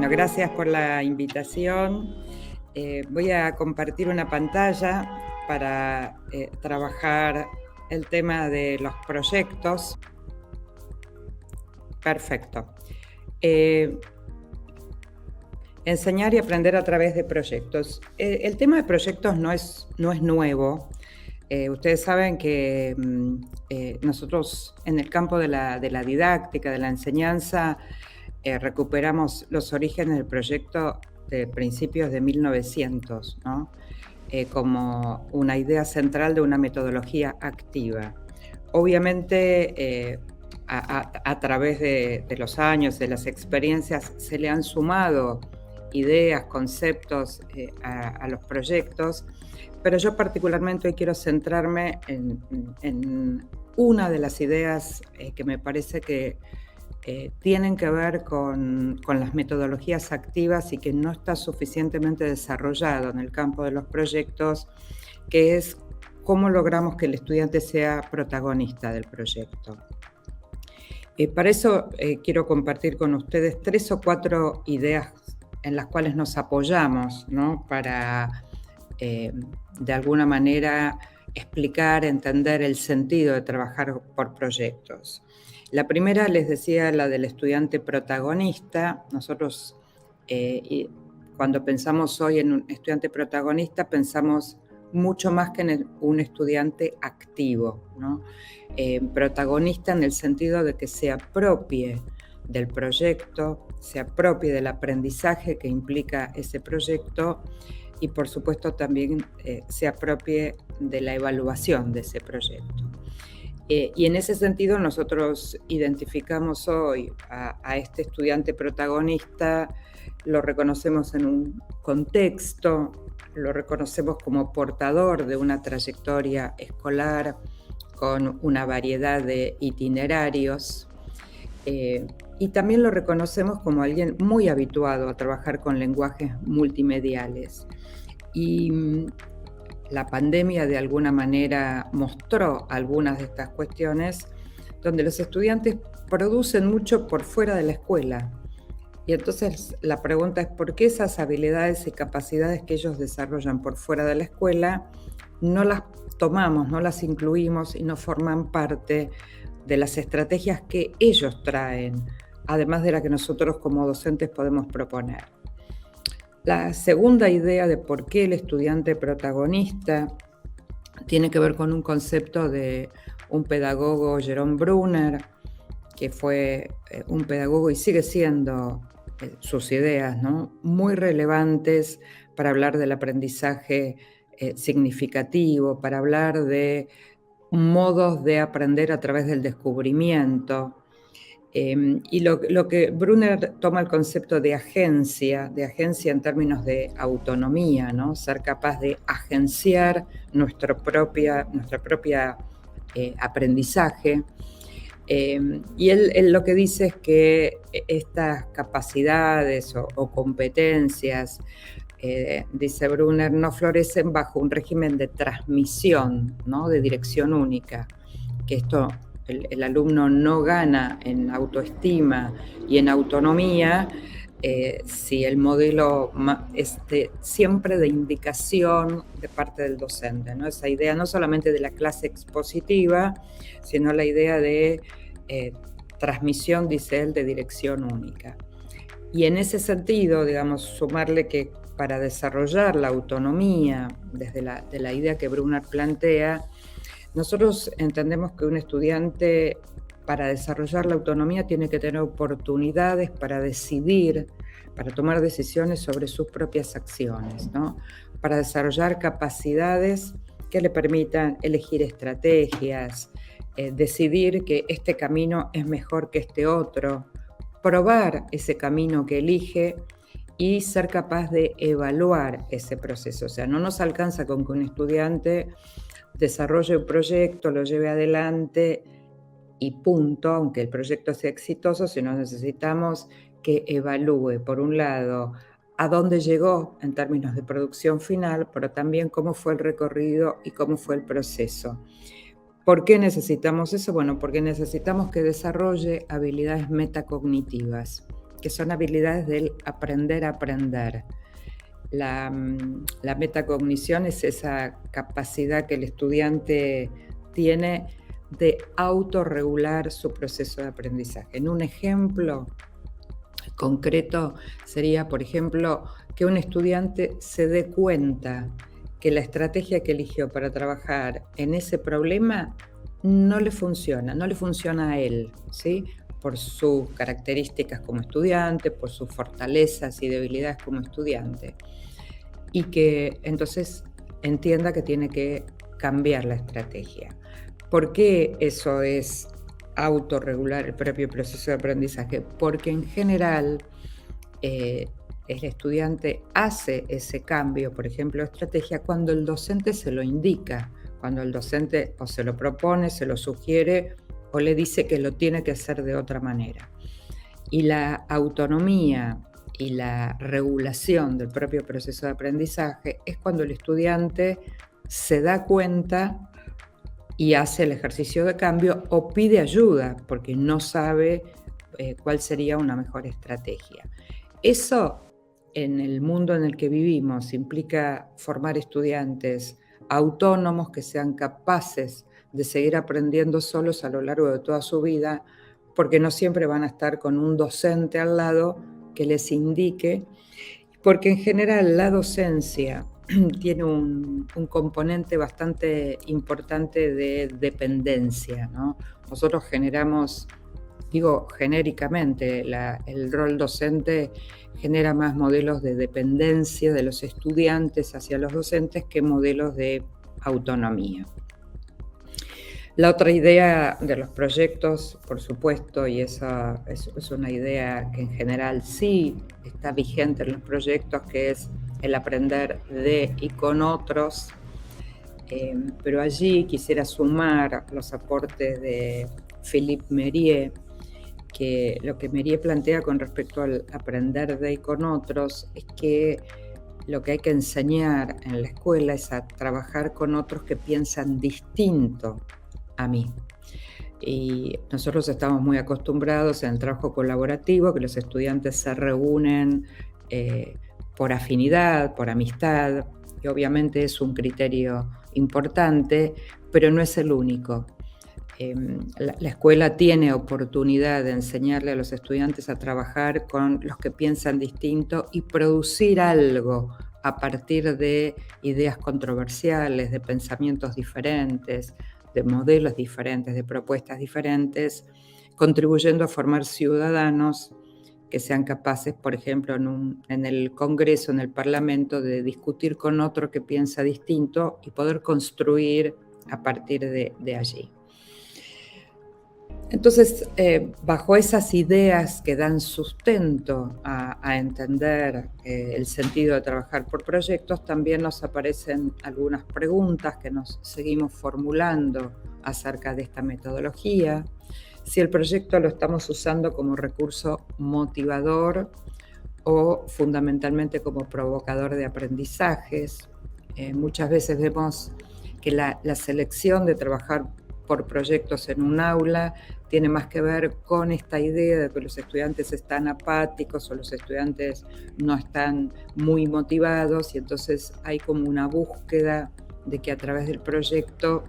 Bueno, gracias por la invitación. Voy a compartir una pantalla para trabajar el tema de los proyectos. Perfecto. Enseñar y aprender a través de proyectos. El tema de proyectos no es nuevo. Ustedes saben que nosotros en el campo de la didáctica, de la enseñanza, recuperamos los orígenes del proyecto de principios de 1900, ¿no? Como una idea central de una metodología activa. Obviamente, a través de los años, de las experiencias, se le han sumado ideas, conceptos a los proyectos, pero yo particularmente hoy quiero centrarme en una de las ideas que me parece que tienen que ver con las metodologías activas y que no está suficientemente desarrollado en el campo de los proyectos, que es cómo logramos que el estudiante sea protagonista del proyecto. Para eso quiero compartir con ustedes 3 o 4 ideas en las cuales nos apoyamos, ¿no? Para, de alguna manera, explicar, entender el sentido de trabajar por proyectos. La primera, les decía, la del estudiante protagonista. Nosotros, cuando pensamos hoy en un estudiante protagonista, pensamos mucho más que en un estudiante activo, ¿no? Protagonista en el sentido de que se apropie del proyecto, se apropie del aprendizaje que implica ese proyecto y, por supuesto, también se apropie de la evaluación de ese proyecto. Y en ese sentido nosotros identificamos hoy a este estudiante protagonista, lo reconocemos en un contexto, lo reconocemos como portador de una trayectoria escolar con una variedad de itinerarios, y también lo reconocemos como alguien muy habituado a trabajar con lenguajes multimediales. Y la pandemia de alguna manera mostró algunas de estas cuestiones donde los estudiantes producen mucho por fuera de la escuela. Y entonces la pregunta es ¿por qué esas habilidades y capacidades que ellos desarrollan por fuera de la escuela no las tomamos, no las incluimos y no forman parte de las estrategias que ellos traen, además de la que nosotros como docentes podemos proponer? La segunda idea de por qué el estudiante protagonista tiene que ver con un concepto de un pedagogo, Jerome Bruner, que fue un pedagogo y sigue siendo sus ideas, ¿no?, muy relevantes para hablar del aprendizaje significativo, para hablar de modos de aprender a través del descubrimiento. Y lo que Brunner toma el concepto de agencia en términos de autonomía, ¿no? Ser capaz de agenciar nuestra propia aprendizaje. Y él lo que dice es que estas capacidades o competencias, dice Brunner, no florecen bajo un régimen de transmisión, ¿no?, de dirección única, que esto el alumno no gana en autoestima y en autonomía si el modelo es siempre de indicación de parte del docente, ¿no? Esa idea no solamente de la clase expositiva, sino la idea de transmisión, dice él, de dirección única. Y en ese sentido, digamos, sumarle que para desarrollar la autonomía desde la idea que Brunner plantea, nosotros entendemos que un estudiante, para desarrollar la autonomía, tiene que tener oportunidades para decidir, para tomar decisiones sobre sus propias acciones, ¿no? Para desarrollar capacidades que le permitan elegir estrategias, decidir que este camino es mejor que este otro, probar ese camino que elige y ser capaz de evaluar ese proceso. O sea, no nos alcanza con que un estudiante desarrolle un proyecto, lo lleve adelante y punto, aunque el proyecto sea exitoso, sino necesitamos que evalúe, por un lado, a dónde llegó en términos de producción final, pero también cómo fue el recorrido y cómo fue el proceso. ¿Por qué necesitamos eso? Bueno, porque necesitamos que desarrolle habilidades metacognitivas. que son habilidades del aprender a aprender. La metacognición es esa capacidad que el estudiante tiene de autorregular su proceso de aprendizaje. En un ejemplo concreto sería, por ejemplo, que un estudiante se dé cuenta que la estrategia que eligió para trabajar en ese problema no le funciona a él, ¿sí? Por sus características como estudiante, por sus fortalezas y debilidades como estudiante. Y que entonces entienda que tiene que cambiar la estrategia. ¿Por qué eso es autorregular el propio proceso de aprendizaje? Porque en general el estudiante hace ese cambio, por ejemplo, de estrategia, cuando el docente se lo indica, cuando el docente o se lo propone, se lo sugiere o le dice que lo tiene que hacer de otra manera. Y la autonomía y la regulación del propio proceso de aprendizaje es cuando el estudiante se da cuenta y hace el ejercicio de cambio o pide ayuda porque no sabe cuál sería una mejor estrategia. Eso, en el mundo en el que vivimos, implica formar estudiantes autónomos que sean capaces de seguir aprendiendo solos a lo largo de toda su vida, porque no siempre van a estar con un docente al lado que les indique, porque en general la docencia tiene un componente bastante importante de dependencia, ¿no? Nosotros generamos, digo genéricamente, el rol docente genera más modelos de dependencia de los estudiantes hacia los docentes que modelos de autonomía. La otra idea de los proyectos, por supuesto, y esa es una idea que en general sí está vigente en los proyectos, que es el aprender de y con otros, pero allí quisiera sumar los aportes de Philippe Mérieux, que lo que Mérieux plantea con respecto al aprender de y con otros es que lo que hay que enseñar en la escuela es a trabajar con otros que piensan distinto a mí. Y nosotros estamos muy acostumbrados en el trabajo colaborativo, que los estudiantes se reúnen por afinidad, por amistad, y obviamente es un criterio importante, pero no es el único. La escuela tiene oportunidad de enseñarle a los estudiantes a trabajar con los que piensan distinto y producir algo a partir de ideas controversiales, de pensamientos diferentes, de modelos diferentes, de propuestas diferentes, contribuyendo a formar ciudadanos que sean capaces, por ejemplo, en el Congreso, en el Parlamento, de discutir con otro que piensa distinto y poder construir a partir de allí. Entonces, bajo esas ideas que dan sustento a entender el sentido de trabajar por proyectos, también nos aparecen algunas preguntas que nos seguimos formulando acerca de esta metodología. Si el proyecto lo estamos usando como recurso motivador o fundamentalmente como provocador de aprendizajes. Muchas veces vemos que la selección de trabajar por proyectos en un aula tiene más que ver con esta idea de que los estudiantes están apáticos o los estudiantes no están muy motivados, y entonces hay como una búsqueda de que a través del proyecto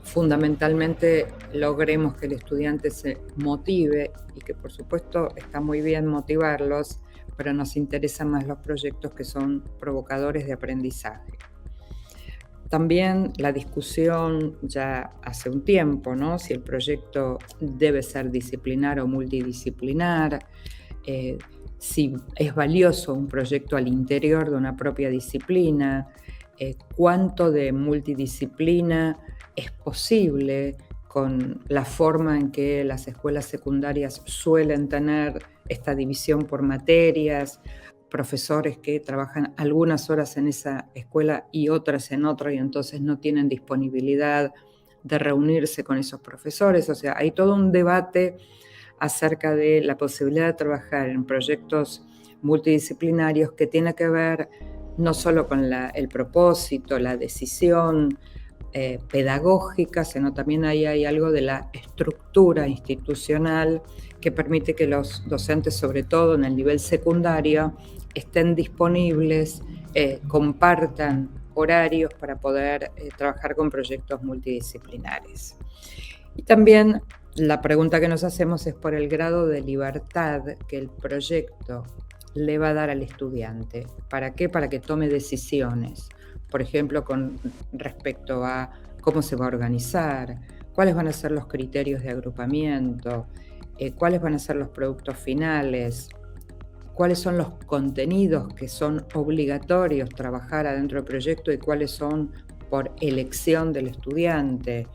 fundamentalmente logremos que el estudiante se motive, y que por supuesto está muy bien motivarlos, pero nos interesan más los proyectos que son provocadores de aprendizaje. También la discusión ya hace un tiempo, ¿no? Si el proyecto debe ser disciplinar o multidisciplinar, si es valioso un proyecto al interior de una propia disciplina, cuánto de multidisciplina es posible con la forma en que las escuelas secundarias suelen tener esta división por materias, profesores que trabajan algunas horas en esa escuela y otras en otra, y entonces no tienen disponibilidad de reunirse con esos profesores. O sea, hay todo un debate acerca de la posibilidad de trabajar en proyectos multidisciplinarios que tiene que ver no solo con el propósito, la decisión pedagógicas, sino también ahí hay algo de la estructura institucional que permite que los docentes, sobre todo en el nivel secundario, estén disponibles, compartan horarios para poder trabajar con proyectos multidisciplinares. Y también la pregunta que nos hacemos es por el grado de libertad que el proyecto le va a dar al estudiante. ¿Para qué? Para que tome decisiones. Por ejemplo, con respecto a cómo se va a organizar, cuáles van a ser los criterios de agrupamiento, cuáles van a ser los productos finales, cuáles son los contenidos que son obligatorios trabajar adentro del proyecto y cuáles son por elección del estudiante,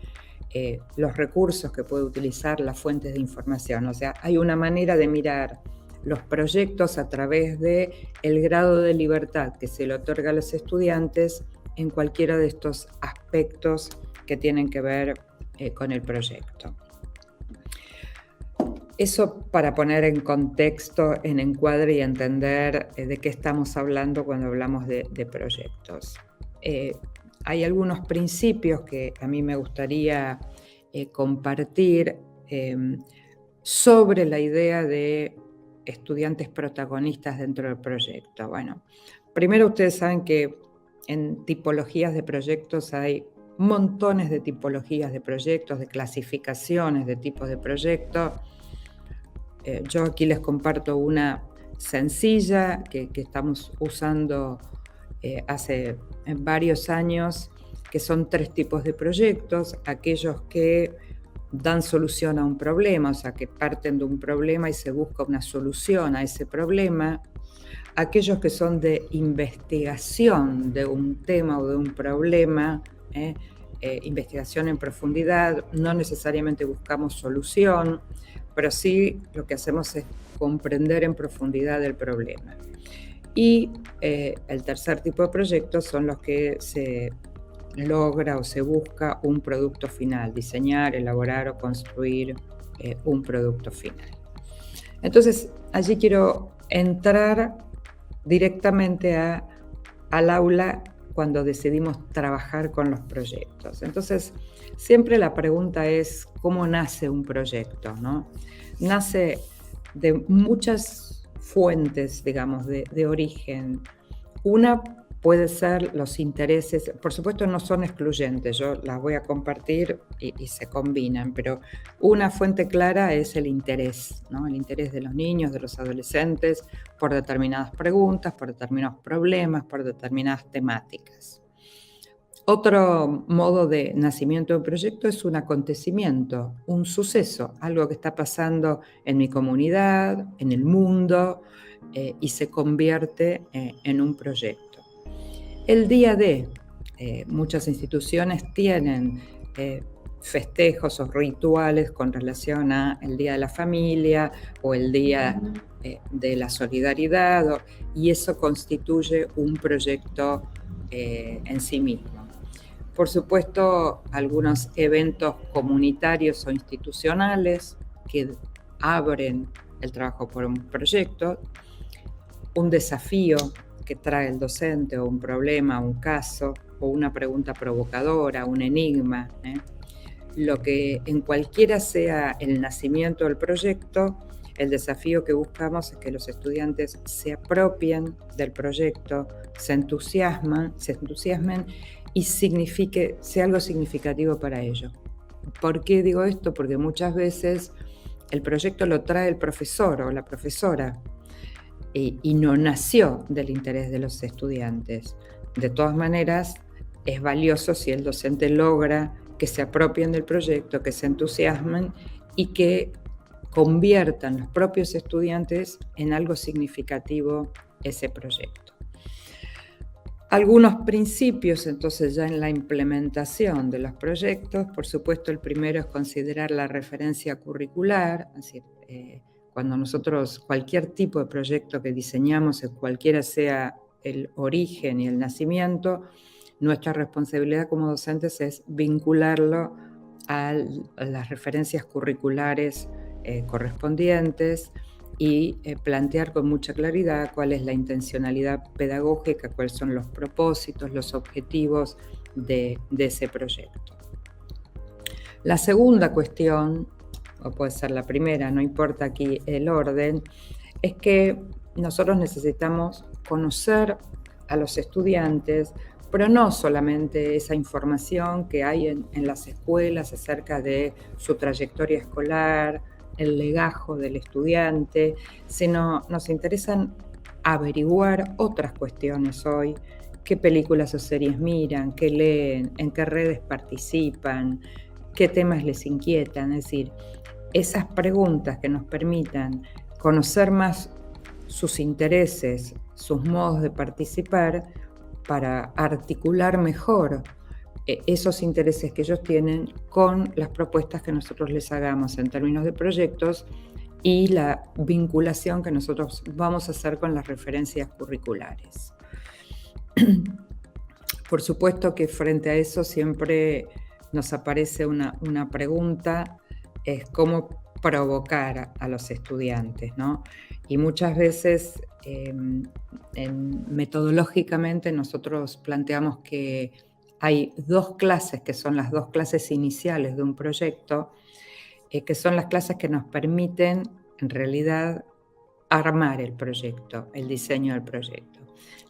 los recursos que puede utilizar, las fuentes de información. O sea, hay una manera de mirar los proyectos a través de el grado de libertad que se le otorga a los estudiantes en cualquiera de estos aspectos que tienen que ver con el proyecto. Eso para poner en contexto, en encuadre y entender de qué estamos hablando cuando hablamos de proyectos. Hay algunos principios que a mí me gustaría compartir sobre la idea de estudiantes protagonistas dentro del proyecto. Bueno, primero ustedes saben que en tipologías de proyectos hay montones de tipologías de proyectos, de clasificaciones de tipos de proyectos. Yo aquí les comparto una sencilla que estamos usando hace varios años, que son 3 tipos de proyectos: aquellos que dan solución a un problema, o sea, que parten de un problema y se busca una solución a ese problema; aquellos que son de investigación de un tema o de un problema, investigación en profundidad, no necesariamente buscamos solución, pero sí lo que hacemos es comprender en profundidad el problema. Y el tercer tipo de proyectos son los que se logra o se busca un producto final, diseñar, elaborar o construir un producto final. Entonces, allí quiero entrar directamente al aula cuando decidimos trabajar con los proyectos. Entonces, siempre la pregunta es, ¿cómo nace un proyecto, no? Nace de muchas fuentes, digamos, de origen. Una puede ser los intereses, por supuesto no son excluyentes, yo las voy a compartir y se combinan, pero una fuente clara es el interés, ¿no? El interés de los niños, de los adolescentes, por determinadas preguntas, por determinados problemas, por determinadas temáticas. Otro modo de nacimiento de un proyecto es un acontecimiento, un suceso, algo que está pasando en mi comunidad, en el mundo, y se convierte en un proyecto. El día de muchas instituciones tienen festejos o rituales con relación a el Día de la Familia o el Día de la Solidaridad, y eso constituye un proyecto en sí mismo. Por supuesto, algunos eventos comunitarios o institucionales que abren el trabajo por un proyecto, un desafío que trae el docente, o un problema, un caso, o una pregunta provocadora, un enigma. Lo que en cualquiera sea el nacimiento del proyecto, el desafío que buscamos es que los estudiantes se apropien del proyecto, se entusiasmen y sea algo significativo para ellos. ¿Por qué digo esto? Porque muchas veces el proyecto lo trae el profesor o la profesora y no nació del interés de los estudiantes. De todas maneras, es valioso si el docente logra que se apropien del proyecto, que se entusiasmen y que conviertan los propios estudiantes en algo significativo ese proyecto. Algunos principios, entonces, ya en la implementación de los proyectos. Por supuesto, el primero es considerar la referencia curricular, es decir, cuando nosotros, cualquier tipo de proyecto que diseñamos, cualquiera sea el origen y el nacimiento, nuestra responsabilidad como docentes es vincularlo a las referencias curriculares correspondientes y plantear con mucha claridad cuál es la intencionalidad pedagógica, cuáles son los propósitos, los objetivos de ese proyecto. La segunda cuestión, o puede ser la primera, no importa aquí el orden, es que nosotros necesitamos conocer a los estudiantes, pero no solamente esa información que hay en las escuelas acerca de su trayectoria escolar, el legajo del estudiante, sino nos interesan averiguar otras cuestiones hoy: qué películas o series miran, qué leen, en qué redes participan, qué temas les inquietan. Es decir, esas preguntas que nos permitan conocer más sus intereses, sus modos de participar, para articular mejor esos intereses que ellos tienen con las propuestas que nosotros les hagamos en términos de proyectos y la vinculación que nosotros vamos a hacer con las referencias curriculares. Por supuesto que frente a eso siempre nos aparece una pregunta, es cómo provocar a los estudiantes, ¿no? Y muchas veces metodológicamente nosotros planteamos que hay dos clases, que son las dos clases iniciales de un proyecto, que son las clases que nos permiten en realidad armar el proyecto, el diseño del proyecto.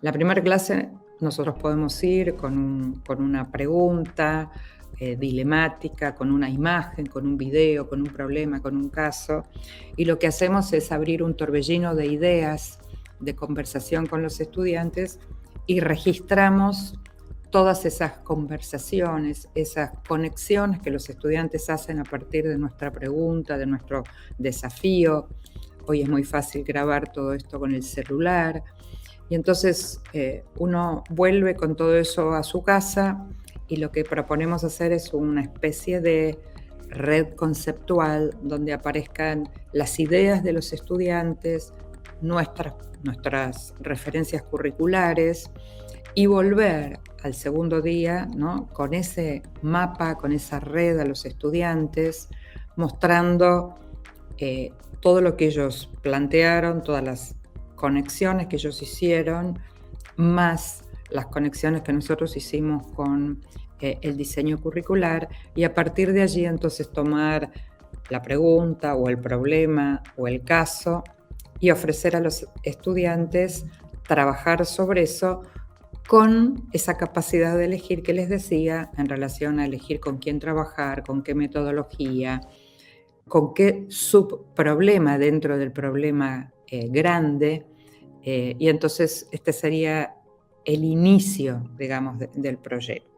La primera clase nosotros podemos ir con una pregunta dilemática, con una imagen, con un video, con un problema, con un caso, y lo que hacemos es abrir un torbellino de ideas, de conversación con los estudiantes, y registramos todas esas conversaciones, esas conexiones que los estudiantes hacen a partir de nuestra pregunta, de nuestro desafío. Hoy es muy fácil grabar todo esto con el celular, y entonces uno vuelve con todo eso a su casa, y lo que proponemos hacer es una especie de red conceptual donde aparezcan las ideas de los estudiantes, nuestras referencias curriculares, y volver al segundo día, ¿no?, con ese mapa, con esa red a los estudiantes, mostrando todo lo que ellos plantearon, todas las conexiones que ellos hicieron, más las conexiones que nosotros hicimos con el diseño curricular, y a partir de allí entonces tomar la pregunta o el problema o el caso y ofrecer a los estudiantes trabajar sobre eso con esa capacidad de elegir que les decía, en relación a elegir con quién trabajar, con qué metodología, con qué subproblema dentro del problema grande, y entonces este sería el inicio, digamos, del proyecto.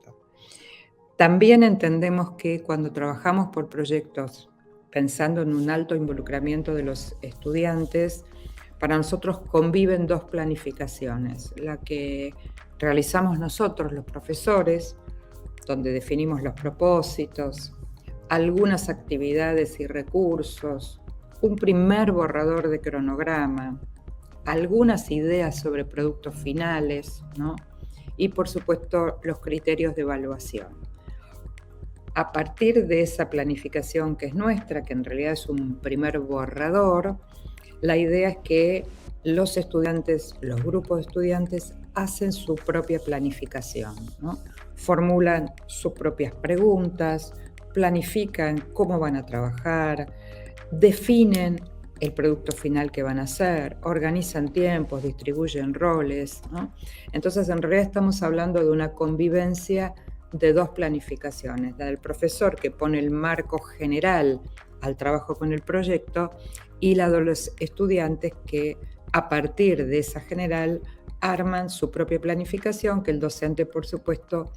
También entendemos que cuando trabajamos por proyectos pensando en un alto involucramiento de los estudiantes, para nosotros conviven dos planificaciones: la que realizamos nosotros, los profesores, donde definimos los propósitos, algunas actividades y recursos, un primer borrador de cronograma, algunas ideas sobre productos finales, ¿no?, y por supuesto los criterios de evaluación. A partir de esa planificación que es nuestra, que en realidad es un primer borrador, la idea es que los estudiantes, los grupos de estudiantes, hacen su propia planificación, ¿no? Formulan sus propias preguntas, planifican cómo van a trabajar, definen el producto final que van a hacer, organizan tiempos, distribuyen roles, ¿no? Entonces, en realidad estamos hablando de una convivencia de dos planificaciones: la del profesor, que pone el marco general al trabajo con el proyecto, y la de los estudiantes, que a partir de esa general arman su propia planificación, que el docente, por supuesto,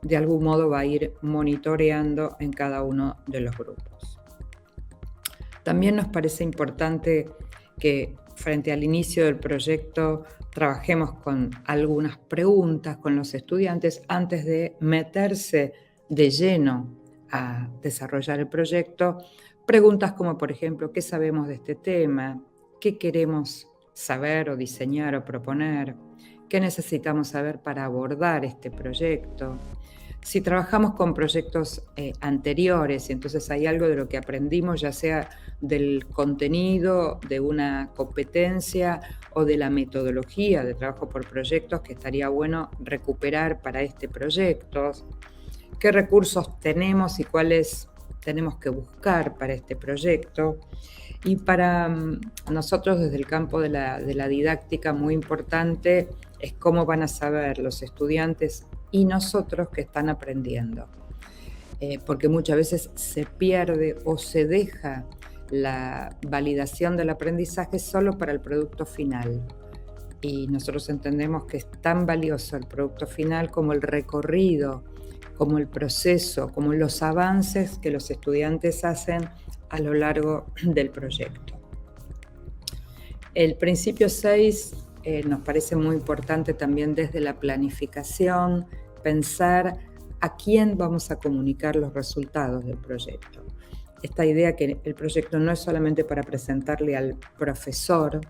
de algún modo va a ir monitoreando en cada uno de los grupos. También nos parece importante que frente al inicio del proyecto trabajemos con algunas preguntas con los estudiantes antes de meterse de lleno a desarrollar el proyecto. Preguntas como, por ejemplo, ¿qué sabemos de este tema? ¿Qué queremos saber o diseñar o proponer? ¿Qué necesitamos saber para abordar este proyecto? Si trabajamos con proyectos anteriores y entonces hay algo de lo que aprendimos, ya sea del contenido de una competencia o de la metodología de trabajo por proyectos que estaría bueno recuperar para este proyecto, qué recursos tenemos y cuáles tenemos que buscar para este proyecto. Y para nosotros desde el campo de la didáctica muy importante es cómo van a saber los estudiantes y nosotros que están aprendiendo. Porque muchas veces se pierde o se deja la validación del aprendizaje solo para el producto final. Y nosotros entendemos que es tan valioso el producto final como el recorrido, como el proceso, como los avances que los estudiantes hacen a lo largo del proyecto. El principio 6 nos parece muy importante también desde la planificación, pensar a quién vamos a comunicar los resultados del proyecto. Esta idea que el proyecto no es solamente para presentarle al profesor,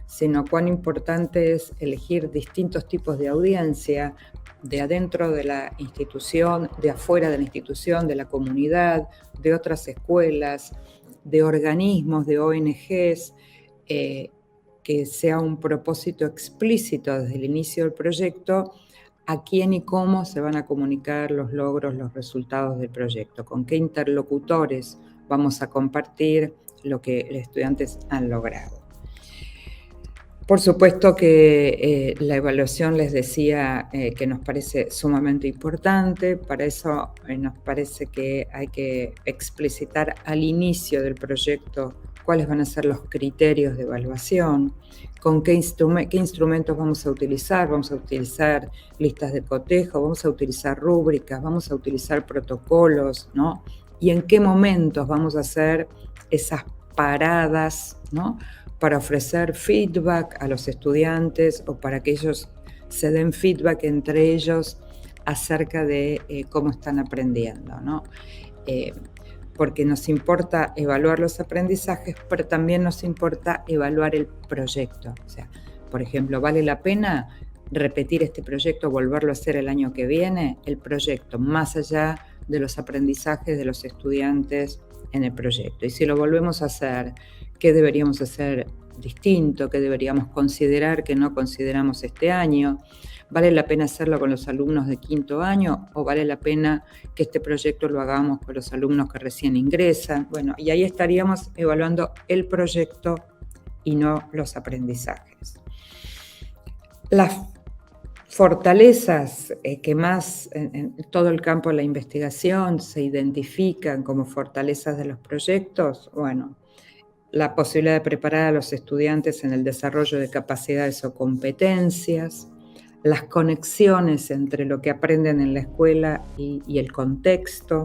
sino cuán importante es elegir distintos tipos de audiencia, de adentro de la institución, de afuera de la institución, de la comunidad, de otras escuelas, de organismos, de ONGs, que sea un propósito explícito desde el inicio del proyecto a quién y cómo se van a comunicar los logros, los resultados del proyecto, con qué interlocutores vamos a compartir lo que los estudiantes han logrado. Por supuesto que la evaluación les decía que nos parece sumamente importante, para eso nos parece que hay que explicitar al inicio del proyecto cuáles van a ser los criterios de evaluación, con qué instrumentos vamos a utilizar listas de cotejo, vamos a utilizar rúbricas, vamos a utilizar protocolos, ¿no? Y en qué momentos vamos a hacer esas paradas, ¿no?, para ofrecer feedback a los estudiantes o para que ellos se den feedback entre ellos acerca de cómo están aprendiendo, ¿no? Porque nos importa evaluar los aprendizajes, pero también nos importa evaluar el proyecto. O sea, por ejemplo, ¿vale la pena repetir este proyecto, volverlo a hacer el año que viene? El proyecto, más allá de los aprendizajes de los estudiantes en el proyecto. Y si lo volvemos a hacer, ¿qué deberíamos hacer distinto? ¿Qué deberíamos considerar que no consideramos este año? ¿Vale la pena hacerlo con los alumnos de quinto año o vale la pena que este proyecto lo hagamos con los alumnos que recién ingresan? Bueno, y ahí estaríamos evaluando el proyecto y no los aprendizajes. Las fortalezas que más en todo el campo de la investigación se identifican como fortalezas de los proyectos, bueno, la posibilidad de preparar a los estudiantes en el desarrollo de capacidades o competencias, las conexiones entre lo que aprenden en la escuela y el contexto,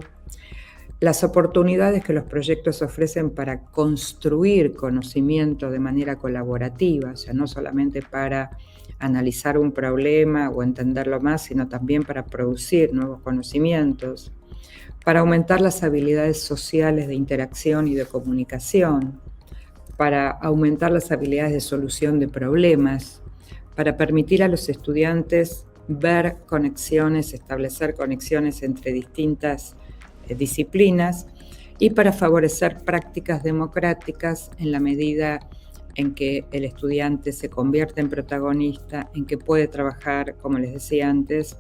las oportunidades que los proyectos ofrecen para construir conocimiento de manera colaborativa, o sea, no solamente para analizar un problema o entenderlo más, sino también para producir nuevos conocimientos, para aumentar las habilidades sociales de interacción y de comunicación, para aumentar las habilidades de solución de problemas, para permitir a los estudiantes ver conexiones, establecer conexiones entre distintas disciplinas y para favorecer prácticas democráticas en la medida en que el estudiante se convierte en protagonista, en que puede trabajar, como les decía antes,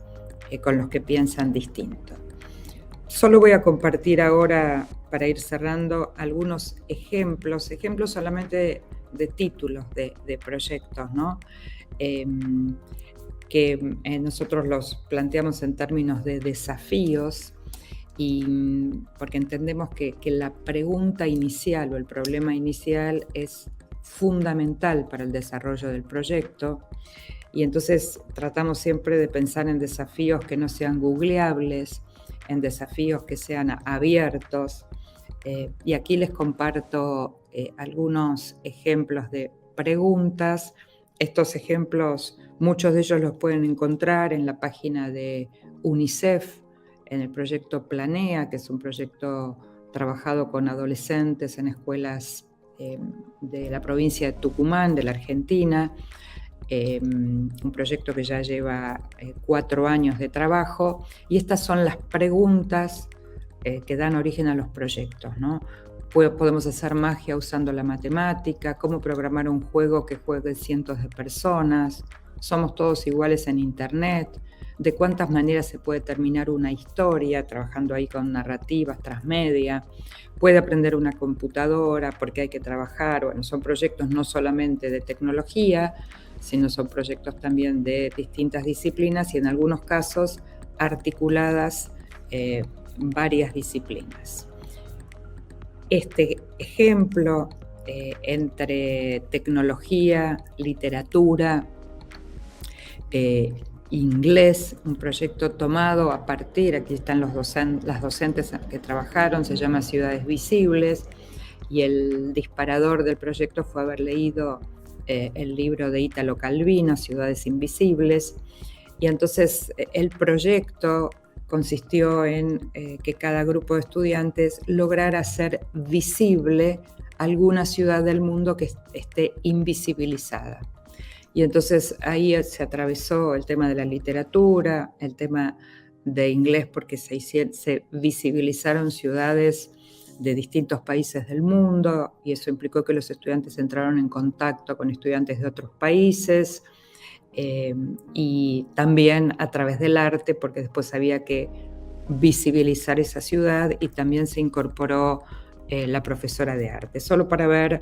con los que piensan distinto. Solo voy a compartir ahora, para ir cerrando, algunos ejemplos solamente de títulos de proyectos, ¿no? Que nosotros los planteamos en términos de desafíos, y porque entendemos que la pregunta inicial o el problema inicial es fundamental para el desarrollo del proyecto, y entonces tratamos siempre de pensar en desafíos que no sean googleables, en desafíos que sean abiertos, y aquí les comparto algunos ejemplos de preguntas. Estos ejemplos, muchos de ellos los pueden encontrar en la página de UNICEF, en el proyecto Planea, que es un proyecto trabajado con adolescentes en escuelas de la provincia de Tucumán, de la Argentina, un proyecto que ya lleva 4 años de trabajo, y estas son las preguntas que dan origen a los proyectos, ¿no? Podemos hacer magia usando la matemática, cómo programar un juego que jueguen cientos de personas, somos todos iguales en Internet, de cuántas maneras se puede terminar una historia, trabajando ahí con narrativas, transmedia, puede aprender una computadora porque hay que trabajar, bueno, son proyectos no solamente de tecnología, sino son proyectos también de distintas disciplinas y en algunos casos articuladas varias disciplinas. Este ejemplo entre tecnología, literatura, inglés, un proyecto tomado a partir, aquí están las docentes que trabajaron, se llama Ciudades Visibles, y el disparador del proyecto fue haber leído el libro de Italo Calvino, Ciudades Invisibles, y entonces el proyecto consistió en que cada grupo de estudiantes lograra hacer visible alguna ciudad del mundo que esté invisibilizada. Y entonces ahí se atravesó el tema de la literatura, el tema de inglés, porque se visibilizaron ciudades de distintos países del mundo, y eso implicó que los estudiantes entraron en contacto con estudiantes de otros países, y también a través del arte, porque después había que visibilizar esa ciudad, y también se incorporó la profesora de arte, solo para ver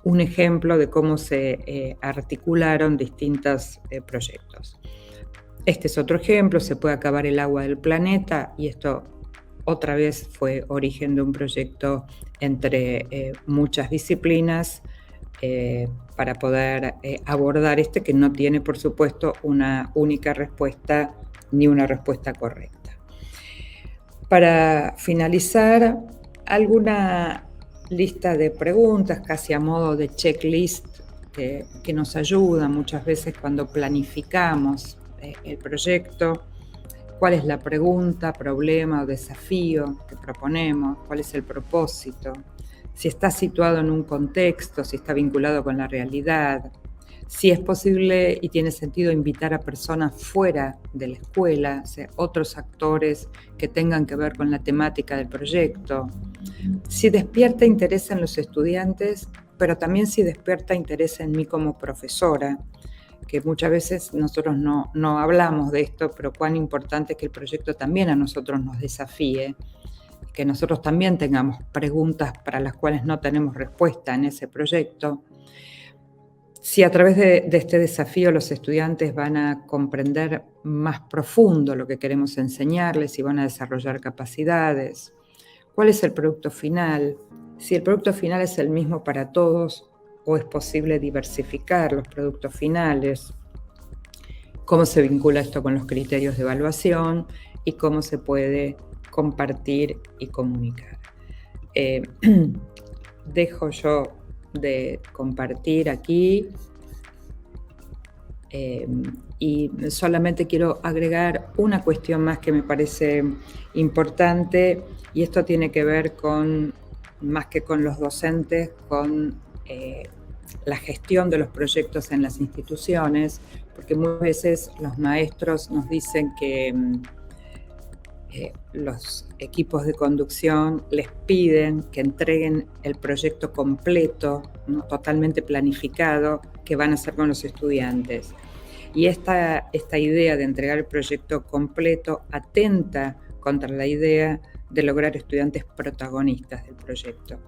un ejemplo de cómo se articularon distintos proyectos. Este es otro ejemplo, se puede acabar el agua del planeta, y esto otra vez fue origen de un proyecto entre muchas disciplinas para poder abordar que no tiene, por supuesto, una única respuesta ni una respuesta correcta. Para finalizar, alguna lista de preguntas, casi a modo de checklist, que nos ayuda muchas veces cuando planificamos el proyecto. ¿Cuál es la pregunta, problema o desafío que proponemos? ¿Cuál es el propósito? Si está situado en un contexto, si está vinculado con la realidad, si es posible y tiene sentido invitar a personas fuera de la escuela, o sea, otros actores que tengan que ver con la temática del proyecto, si despierta interés en los estudiantes, pero también si despierta interés en mí como profesora, que muchas veces nosotros no hablamos de esto, pero cuán importante es que el proyecto también a nosotros nos desafíe, que nosotros también tengamos preguntas para las cuales no tenemos respuesta en ese proyecto. Si a través de este desafío los estudiantes van a comprender más profundo lo que queremos enseñarles y van a desarrollar capacidades. ¿Cuál es el producto final? Si el producto final es el mismo para todos o es posible diversificar los productos finales. ¿Cómo se vincula esto con los criterios de evaluación y cómo se puede compartir y comunicar? Dejo yo de compartir aquí y solamente quiero agregar una cuestión más que me parece importante, y esto tiene que ver con, más que con los docentes, con la gestión de los proyectos en las instituciones, porque muchas veces los maestros nos dicen que los equipos de conducción les piden que entreguen el proyecto completo, ¿no? Totalmente planificado, que van a hacer con los estudiantes. Y esta idea de entregar el proyecto completo atenta contra la idea de lograr estudiantes protagonistas del proyecto.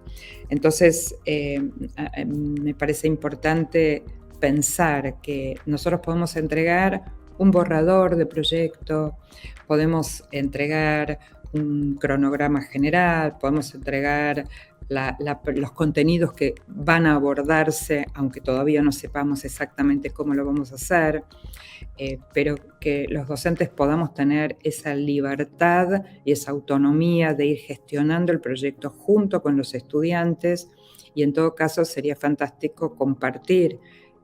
Entonces, me parece importante pensar que nosotros podemos entregar un borrador de proyecto, podemos entregar un cronograma general, podemos entregar los contenidos que van a abordarse, aunque todavía no sepamos exactamente cómo lo vamos a hacer, pero que los docentes podamos tener esa libertad y esa autonomía de ir gestionando el proyecto junto con los estudiantes, y en todo caso sería fantástico compartir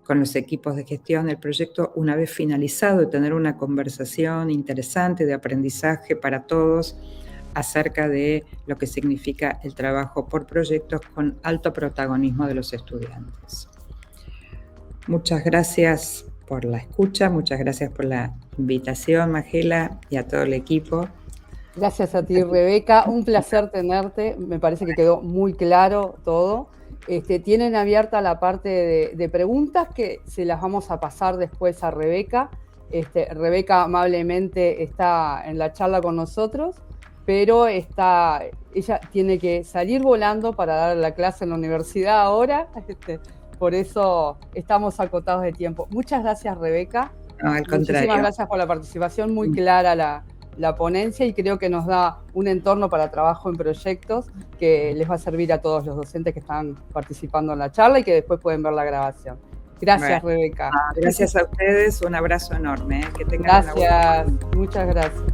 con los equipos de gestión del proyecto una vez finalizado y tener una conversación interesante de aprendizaje para todos acerca de lo que significa el trabajo por proyectos con alto protagonismo de los estudiantes. Muchas gracias por la escucha, muchas gracias por la invitación, Magela, y a todo el equipo. Gracias a ti, Rebeca. Un placer tenerte. Me parece que quedó muy claro todo. Tienen abierta la parte de preguntas que se las vamos a pasar después a Rebeca. Rebeca amablemente está en la charla con nosotros, pero ella tiene que salir volando para dar la clase en la universidad ahora. Por eso estamos acotados de tiempo. Muchas gracias, Rebeca. No, al Muchísimas contrario. gracias por la participación, muy clara la ponencia, y creo que nos da un entorno para trabajo en proyectos que les va a servir a todos los docentes que están participando en la charla y que después pueden ver la grabación. Gracias, Bueno, Rebeca. gracias a ustedes, un abrazo enorme. Que tengan una buena Gracias, muchas gracias.